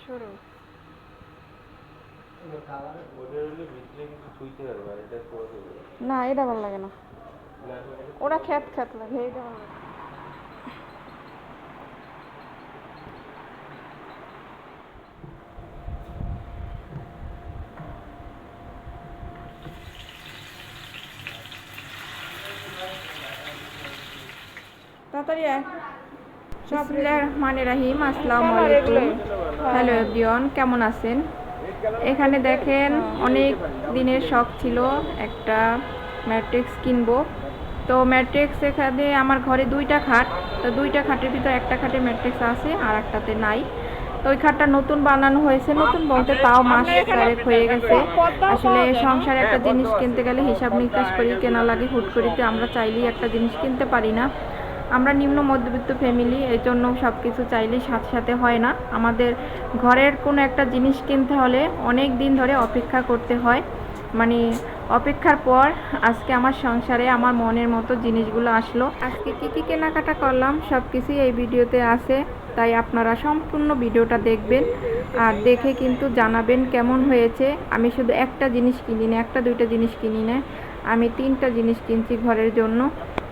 সরু। না এটা ভালো লাগে না, ওরা খ্যাত খ্যাত লাগে, এটা ভালো লাগে। তাড়াতাড়ি আয়। বিসমিল্লাহির রহমানির রহিম। আসসালামু আলাইকুম। হ্যালো এভরিওয়ান, কেমন আছেন? এখানে দেখেন অনেক দিনের শখ ছিল একটা ম্যাট্রিক্স কিনবো। তো ম্যাট্রিক্স এখানে আমার ঘরে দুইটা খাট, তো দুইটা খাটের ভিতর একটা খাটে ম্যাট্রিক্স আছে আর একটাতে নাই। তো ওই খাটটা নতুন বানানো হয়েছে, নতুন বলতে তাও মাস চারেক হয়ে গেছে। আসলে সংসারে একটা জিনিস কিনতে গেলে হিসাব নিকাশ করি কেনা লাগে, হুট করিতে আমরা চাইলেই একটা জিনিস কিনতে পারি না। আমরা নিম্ন মধ্যবিত্ত ফ্যামিলি, এই জন্য সব কিছু চাইলেই সাথে সাথে হয় না। আমাদের ঘরের কোনো একটা জিনিস কিনতে হলে অনেক দিন ধরে অপেক্ষা করতে হয়। মানে অপেক্ষার পর আজকে আমার সংসারে আমার মনের মতো জিনিসগুলো আসলো। আজকে কী কী কেনাকাটা করলাম সব কিছুই এই ভিডিওতে আছে, তাই আপনারা সম্পূর্ণ ভিডিওটা দেখবেন আর দেখে কিন্তু জানাবেন কেমন হয়েছে। আমি শুধু একটা জিনিস কিনি না, একটা দুইটা জিনিস কিনি না, আমি 3টা জিনিস কিনছি ঘরের জন্য।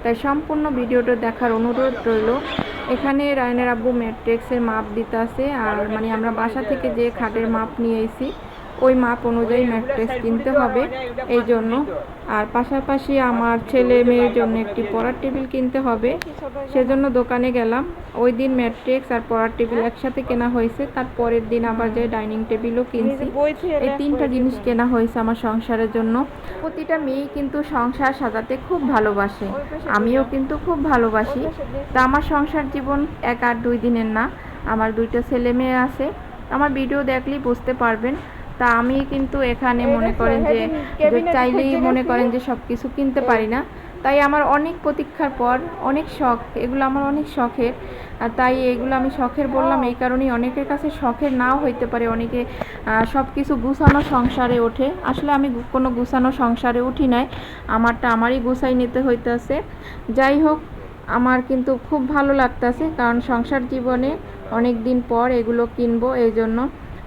তাই সম্পূর্ণ ভিডিওটা দেখার অনুরোধ রইল। এখানে রায়নের আব্বু ম্যাট্রিক্সের মাপ দিতে আছে, আর মানে আমরা বাসা থেকে যে খাটের মাপ নিয়ে এসেছি ওই মাপ অনুযায়ী ম্যাট্রিক্স কিনতে হবে এই জন্য। আর পাশাপাশি আমার ছেলে মেয়ের জন্য একটি পড়ার টেবিল কিনতে হবে, সেজন্য দোকানে গেলাম। ওই দিন ম্যাট্রিক্স আর পড়ার টেবিল একসাথে কেনা হয়েছে, তার পরের দিন আবার যে ডাইনিং টেবিলও কিনছি। এই 3টা জিনিস কেনা হয়েছে আমার সংসারের জন্য। প্রতিটা মেয়েই কিন্তু সংসার সাজাতে খুব ভালোবাসে, আমিও কিন্তু খুব ভালোবাসি। তা আমার সংসার জীবন 1 আর 2 দিনের না, আমার 2টা ছেলে মেয়ে আছে। আমার ভিডিও দেখলেই বুঝতে পারবেন। তা আমি কিন্তু এখানে মনে করেন যে চাইলেই মনে করেন যে সব কিছু কিনতে পারি না। তাই আমার অনেক প্রতীক্ষার পর অনেক শখ, এগুলো আমার অনেক শখের। আর তাই এগুলো আমি শখের বললাম এই কারণেই, অনেকের কাছে শখের নাও হইতে পারে, অনেকে সব কিছু গুছানো সংসারে ওঠে। আসলে আমি কোনো গুছানো সংসারে উঠি নাই, আমারটা আমারই গুছাই নিতে হইতেছে। যাই হোক, আমার কিন্তু খুব ভালো লাগতেছে, কারণ সংসার জীবনে অনেক দিন পর এগুলো কিনবো এই জন্য।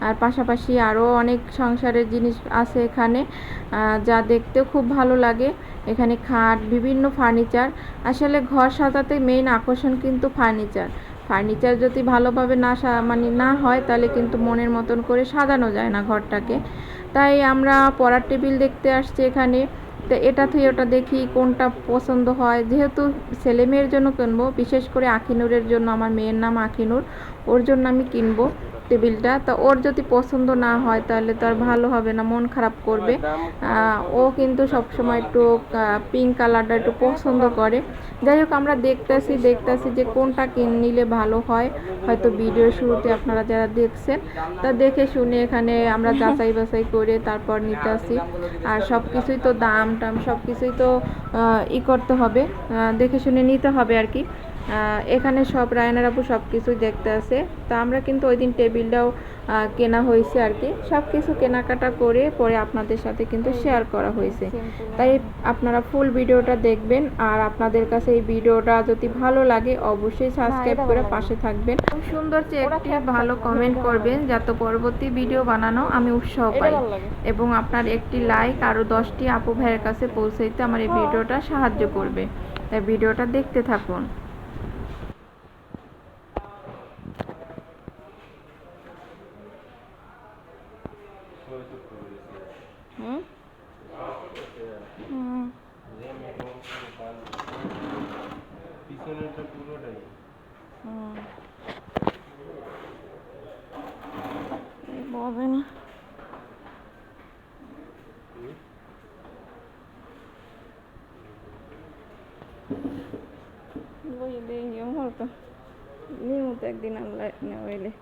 আর পাশাপাশি আরও অনেক সংসারের জিনিস আছে এখানে, যা দেখতেও খুব ভালো লাগে। এখানে খাট, বিভিন্ন ফার্নিচার। আসলে ঘর সাজাতে মেইন আকর্ষণ কিন্তু ফার্নিচার। ফার্নিচার যদি ভালোভাবে মানে না হয় তাহলে কিন্তু মনের মতন করে সাজানো যায় না ঘরটাকে। তাই আমরা পড়ার টেবিল দেখতে আসছি এখানে। তো এটা থেকে ওটা দেখি কোনটা পছন্দ হয়, যেহেতু ছেলে মেয়ের জন্য কিনবো, বিশেষ করে আখিনুরের জন্য, আমার মেয়ের নাম আখিনুর, ওর জন্য আমি কিনবো টেবিলটা। তো ওর যদি পছন্দ না হয় তাহলে তো আর ভালো হবে না, মন খারাপ করবে। ও কিন্তু সবসময় একটু পিঙ্ক কালারটা একটু পছন্দ করে। যাই হোক, আমরা দেখতেছি যে কোনটা নিলে ভালো হয়। হয়তো ভিডিও শুরুতে আপনারা যারা দেখছেন তা দেখে শুনে এখানে আমরা যাচাই বাছাই করে তারপর নিতে আসি। আর সব কিছুই তো দাম টাম সব কিছুই তো করতে হবে, দেখে শুনে নিতে হবে আর কি। এখানে সব রায়নার আপু সব কিছুই দেখতে আছে। তো আমরা কিন্তু ওই দিন টেবিলটাও কেনা হয়েছে আর কি। সব কিছু কেনাকাটা করে পরে আপনাদের সাথে কিন্তু শেয়ার করা হয়েছে। তাই আপনারা ফুল ভিডিওটা দেখবেন, আর আপনাদের কাছে এই ভিডিওটা যদি ভালো লাগে অবশ্যই সাবস্ক্রাইব করে পাশে থাকবেন। খুব সুন্দর চেয়ে একটি ভালো কমেন্ট করবেন, যাতে পরবর্তী ভিডিও বানানো আমি উৎসাহ পাই, এবং আপনার একটি লাইক আরও 10টি আপু ভাইয়ের কাছে পৌঁছাইতে আমার এই ভিডিওটা সাহায্য করবে। তাই ভিডিওটা দেখতে থাকুন। হুম হুম বলবে না বই দেখি আমার তো নিয়মিত একদিন আল্লাহ হইলে।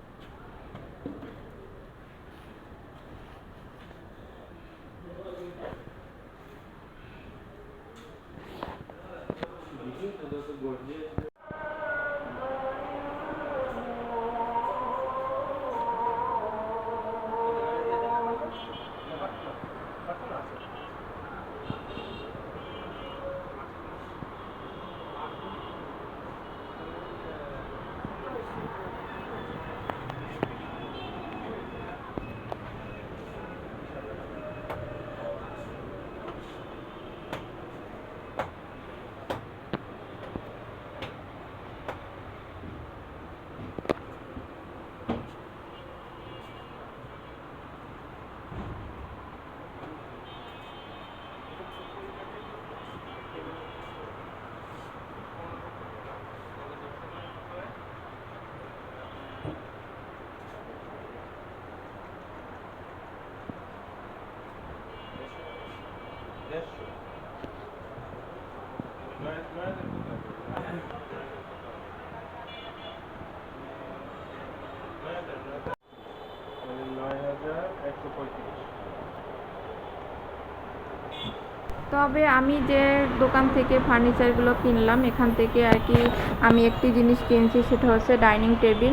তবে আমি যে দোকান থেকে ফার্নিচারগুলো কিনলাম এখান থেকে আর কি আমি একটি জিনিস কিনছি, সেটা হচ্ছে ডাইনিং টেবিল।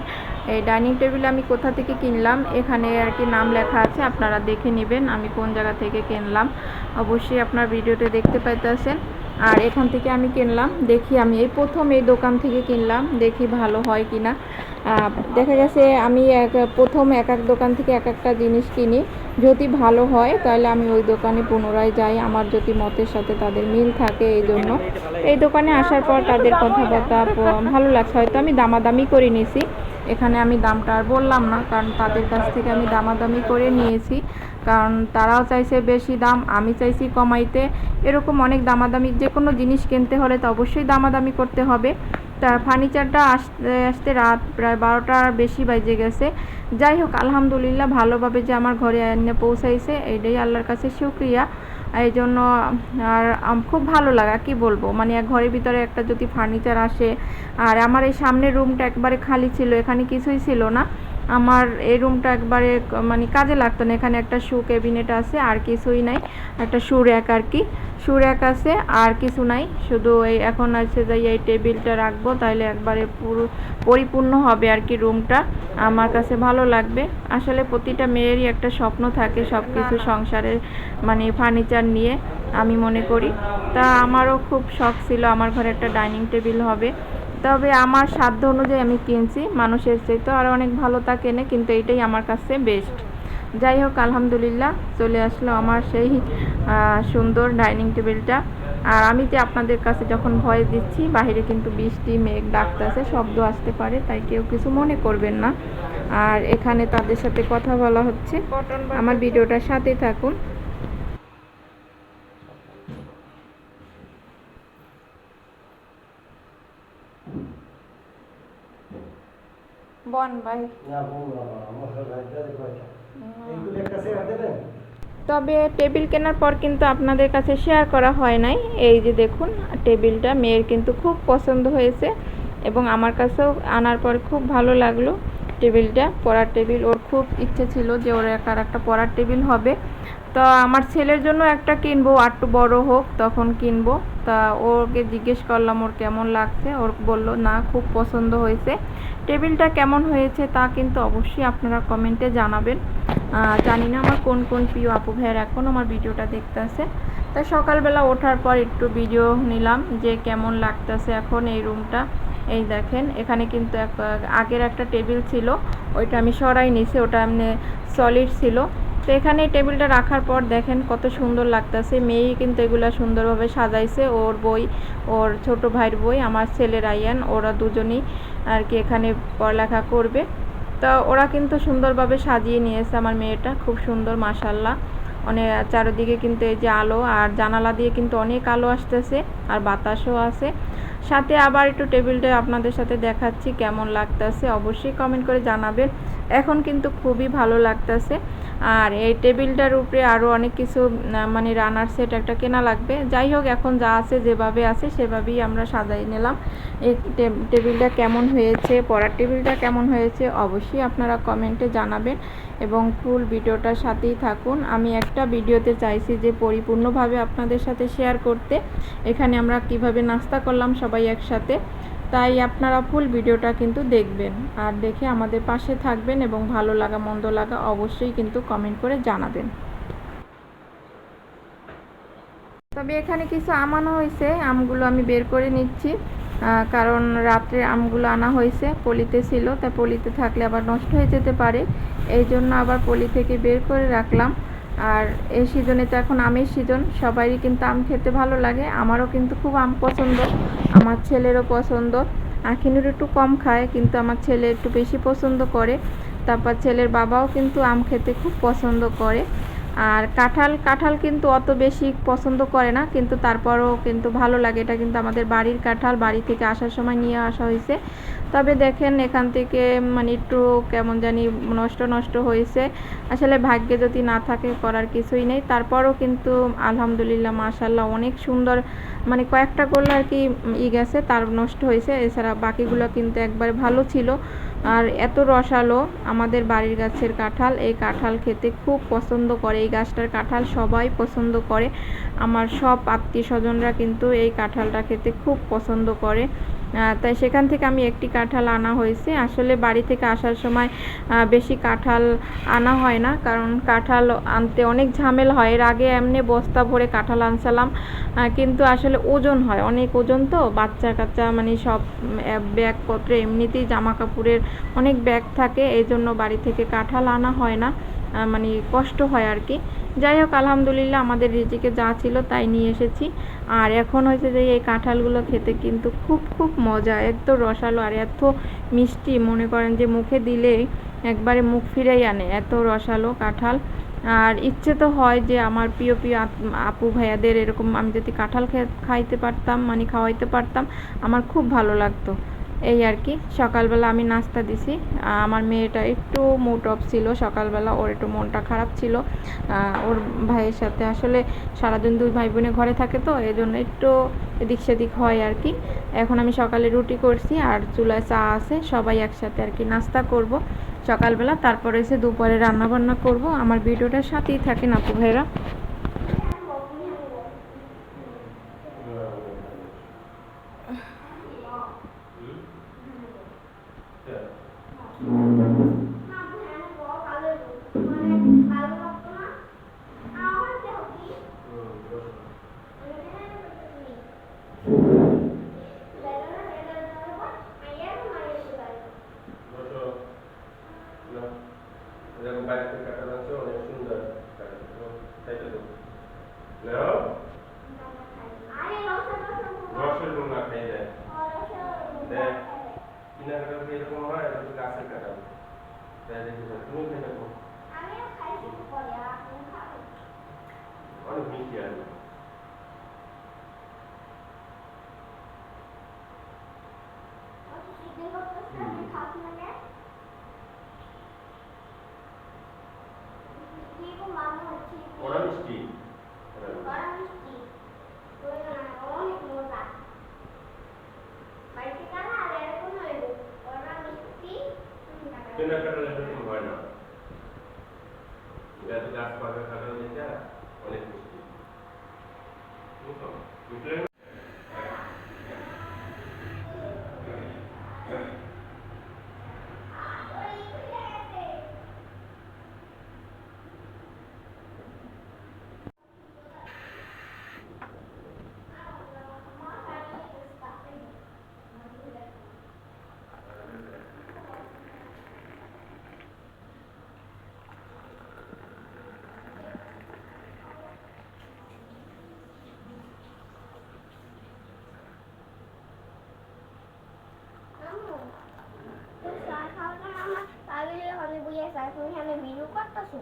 এই ডাইনিং টেবিল আমি কোথা থেকে কিনলাম এখানে আর কি নাম লেখা আছে, আপনারা দেখে নেবেন আমি কোন জায়গা থেকে কিনলাম। অবশ্যই আপনার ভিডিওতে দেখতে পাইতেছেন। আর এখান থেকে আমি কিনলাম, দেখি আমি এই প্রথম এই দোকান থেকে কিনলাম, দেখি ভালো হয় কি না। দেখা গেছে আমি প্রথম এক এক দোকান থেকে এক একটা জিনিস কিনি, যদি ভালো হয় তাহলে আমি ওই দোকানে পুনরায় যাই, আমার যদি মতের সাথে তাদের মিল থাকে। এই জন্য এই দোকানে আসার পর তাদের কথাবার্তা ভালো লাগছে, হয়তো আমি দামাদামি করে নিয়েছি। এখানে আমি দামটা আর বললাম না, কারণ তাদের কাছ থেকে আমি দামাদামি করে নিয়েছি, কারণ তারাও চাইছে বেশি দাম, আমি চাইছি কমাইতে। এরকম অনেক দামাদামি, যে কোনো জিনিস কিনতে হলে তো অবশ্যই দামাদামি করতে হবে। তা ফার্নিচারটা আসতে আসতে রাত প্রায় 12টার বেশি বাজে গেছে। যাই হোক আলহামদুলিল্লাহ ভালোভাবে যে আমার ঘরে এনে পৌঁছাইছে, এটাই আল্লাহর কাছে শুকরিয়া। এই জন্য আর খুব ভালো লাগা, কি বলবো, মানে এক ঘরের ভিতরে একটা যদি ফার্নিচার আসে। আর আমার এই সামনের রুমটা একবারে খালি ছিল, এখানে কিছুই ছিল না। আমার এই রুমটা একবারে মানে কাজে লাগতো না, এখানে একটা শু ক্যাবিনেট আছে আর কিছুই নাই, একটা শু র্যাক আর কি, শু র্যাক আছে আর কিছু নাই, শুধু এই এখন আছে যে এই টেবিলটা রাখবো, তাহলে একবারে পুরো পরিপূর্ণ হবে আর কি রুমটা, আমার কাছে ভালো লাগবে। আসলে প্রতিটা মেয়েরই একটা স্বপ্ন থাকে সব কিছু সংসারের মানে ফার্নিচার নিয়ে, আমি মনে করি। তা আমারও খুব শখ ছিল আমার ঘরে একটা ডাইনিং টেবিল হবে, তবে আমার সাধ্য অনুযায়ী আমি কিনছি, মানুষের চেয়ে তো আরও অনেক ভালো তা কেনে, কিন্তু এইটাই আমার কাছে বেস্ট। যাই হোক আলহামদুলিল্লাহ চলে আসলো আমার সেই সুন্দর ডাইনিং টেবিলটা। আর আমি যে আপনাদের কাছে যখন ভয়েস দিচ্ছি, বাইরে কিন্তু বৃষ্টি মেঘ ডাকতেছে, শব্দ আসতে পারে, তাই কেউ কিছু মনে করবেন না। আর এখানে তাদের সাথে কথা বলা হচ্ছে, আমার ভিডিওটার সাথেই থাকুন। বন ভাই তবে টেবিল কেনার পর কিন্তু আপনাদের কাছে শেয়ার করা হয় নাই। এই যে দেখুন টেবিলটা মেয়ের কিন্তু খুব পছন্দ হয়েছে, এবং আমার কাছেও আনার পর খুব ভালো লাগলো টেবিলটা। পড়ার টেবিল, ওর খুব ইচ্ছে ছিল যে ওর একটা পড়ার টেবিল হবে। তো আমার ছেলের জন্য একটা কিনবো, আর একটু বড় হোক তখন কিনবো। তা ওকে জিজ্ঞেস করলাম ওর কেমন লাগছে, ওর বলল না খুব পছন্দ হয়েছে। টেবিলটা কেমন হয়েছে তা কিন্তু অবশ্যই আপনারা কমেন্টে জানাবেন। জানি না আমার কোন কোন প্রিয় আপু ভাইয়ের এখন আমার ভিডিওটা দেখতেছে। তাই সকালবেলা ওঠার পর একটু ভিডিও নিলাম যে কেমন লাগতেছে এখন এই রুমটা। এই দেখেন এখানে কিন্তু আগের একটা টেবিল ছিল, ওইটা আমি সরাই নিয়েছি, ওটা এমনি সলিড ছিল। তো এখানে এই টেবিলটা রাখার পর দেখেন কত সুন্দর লাগতেছে। মেয়েই কিন্তু এগুলা সুন্দরভাবে সাজাইছে, ওর বই, ওর ছোট ভাইয়ের বই, আমার ছেলের আইয়ান, ওরা দুজনেই আর কি এখানে পড়ালেখা করবে। তো ওরা কিন্তু সুন্দরভাবে সাজিয়ে নিয়েছে, আমার মেয়েটা খুব সুন্দর মাশাল্লাহ। অনেক চারিদিকে কিন্তু এই যে আলো, আর জানালা দিয়ে কিন্তু অনেক আলো আসতেছে, আর বাতাসও আছে সাথে। আবার একটু টেবিলটা আপনাদের সাথে দেখাচ্ছি কেমন লাগতেছে, অবশ্যই কমেন্ট করে জানাবেন। এখন কিন্তু খুবই ভালো লাগতেছে। আর এই টেবিলটার উপরে আরও অনেক কিছু মানে রানার সেট একটা কেনা লাগবে। যাই হোক এখন যা আছে যেভাবে আছে সেভাবেই আমরা সাজাই নিলাম। এই টেবিলটা কেমন হয়েছে, পড়ার টেবিলটা কেমন হয়েছে অবশ্যই আপনারা কমেন্টে জানাবেন, এবং ফুল ভিডিওটার সাথেই থাকুন। আমি একটা ভিডিওতে চাইছি যে পরিপূর্ণভাবে আপনাদের সাথে শেয়ার করতে, এখানে আমরা কিভাবে নাস্তা করলাম সবাই একসাথে। তাই আপনারা ফুল ভিডিওটা কিন্তু দেখবেন, আর দেখে আমাদের পাশে থাকবেন, এবং ভালো লাগা মন্দ লাগা অবশ্যই কিন্তু কমেন্ট করে জানাবেন। তবে এখানে কিছু আম আনা হয়েছে, আমগুলো আমি বের করে নিচ্ছি, কারণ রাত্রে আমগুলো আনা হয়েছে, পলিতে ছিল, তাই পলিতে থাকলে আবার নষ্ট হয়ে যেতে পারে, এই জন্য আবার পলি থেকে বের করে রাখলাম। আর এই সিজনে তো এখন আমের সিজন, সবারই কিন্তু আম খেতে ভালো লাগে, আমারও কিন্তু খুব আম পছন্দ, আমার ছেলেরও পছন্দ। আখিনুর একটু কম খায়, কিন্তু আমার ছেলে একটু বেশি পছন্দ করে। তারপর ছেলের বাবাও কিন্তু আম খেতে খুব পছন্দ করে। আর কাঁঠাল কিন্তু অত বেশি পছন্দ করে না, কিন্তু তারপরও কিন্তু ভালো লাগে, এটা কিন্তু আমাদের বাড়ির কাঁঠাল, বাড়ি থেকে আসার সময় নিয়ে আসা হয়েছে। তবে দেখেন এখান থেকে মানে একটু কেমন জানি নষ্ট হয়েছে, আসলে ভাগ্যে যদি না থাকে করার কিছুই নেই। তারপরও কিন্তু আলহামদুলিল্লাহ মাশাল্লাহ অনেক সুন্দর, মানে কয়েকটা করলে আর কি গেছে, তার নষ্ট হয়েছে, এছাড়া বাকিগুলো কিন্তু একবারে ভালো ছিল। আর এত রসালো আমাদের বাড়ির গাছের কাঁঠাল। এই কাঁঠাল খেতে খুব পছন্দ করে, এই গাছটার কাঁঠাল সবাই পছন্দ করে। আমার সব আত্মীয় স্বজনরা কিন্তু এই কাঁঠালটা খেতে খুব পছন্দ করে। তাই সেখান থেকে আমি একটি কাঁঠাল আনা হয়েছে। আসলে বাড়ি থেকে আসার সময় বেশি কাঁঠাল আনা হয় না, কারণ কাঁঠাল আনতে অনেক ঝামেলা হয়। এর আগে এমনি বস্তা ভরে কাঁঠাল আনছিলাম, কিন্তু আসলে ওজন হয়, অনেক ওজন, তো বাচ্চা কাচ্চা মানে সব ব্যাগপত্রে এমনিতেই জামা কাপড়ের অনেক ব্যাগ থাকে, এই জন্য বাড়ি থেকে কাঁঠাল আনা হয় না, মানে কষ্ট হয় আর কি। যাই হোক, আলহামদুলিল্লাহ আমাদের রিজিকে যা ছিল তাই নিয়ে এসেছি। আর এখন হয়েছে যে এই কাঁঠালগুলো খেতে কিন্তু খুব খুব মজা, এত রসালো আর এত মিষ্টি, মনে করেন যে মুখে দিলেই একবারে মুখ ফিরেই আনে, এত রসালো কাঁঠাল। আর ইচ্ছে তো হয় যে আমার প্রিয় প্রিয় আপু ভাইয়াদের এরকম আমি যদি কাঁঠাল খাইতে পারতাম, মানে খাওয়াইতে পারতাম, আমার খুব ভালো লাগতো। এই আর কি। সকালবেলা আমি নাস্তা দিছি। আমার মেয়েটা একটু মুড অফ ছিল সকালবেলা, ওর একটু মনটা খারাপ ছিল। ওর ভাইয়ের সাথে আসলে সারাদিন দুই ভাই বোনে ঘরে থাকে, তো এই জন্য একটু এদিক সেদিক হয় আর কি। এখন আমি সকালে রুটি করছি আর চুলায় চা আছে, সবাই একসাথে আর কি নাস্তা করব সকালবেলা। তারপরে এসে দুপুরে রান্নাবান্না করব। আমার ভিডিওটার সাথেই থাকেন আপু ভাইরা। তুমি এখানে ভিডিও করতেছো?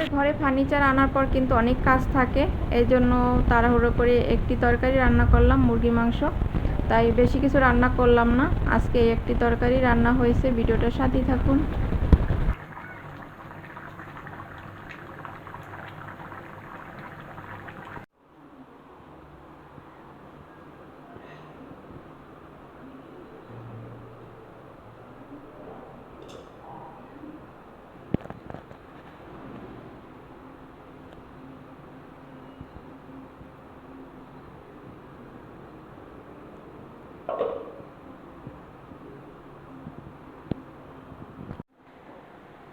আমাদের ঘরে ফার্নিচার আনার পর কিন্তু অনেক কাজ থাকে, এই জন্য তাড়াহুড়ো করে একটি তরকারি রান্না করলাম, মুরগি মাংস। তাই বেশি কিছু রান্না করলাম না, আজকে এই একটি তরকারি রান্না হয়েছে। ভিডিওটার সাথেই থাকুন।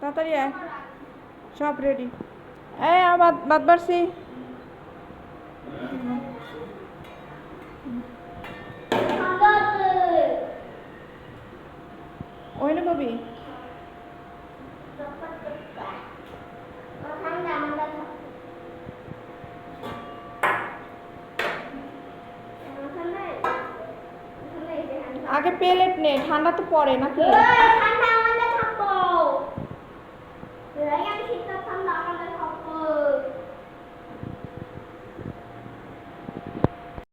তাড়াতাড়ি আয়, সব রেডি। এই ভাত ভাত বাড়ছি। ওইলে কবি আগে প্লেট নে, ঠান্ডা তো পড়ে নাকি? ঠান্ডা আমাদের থাকবো।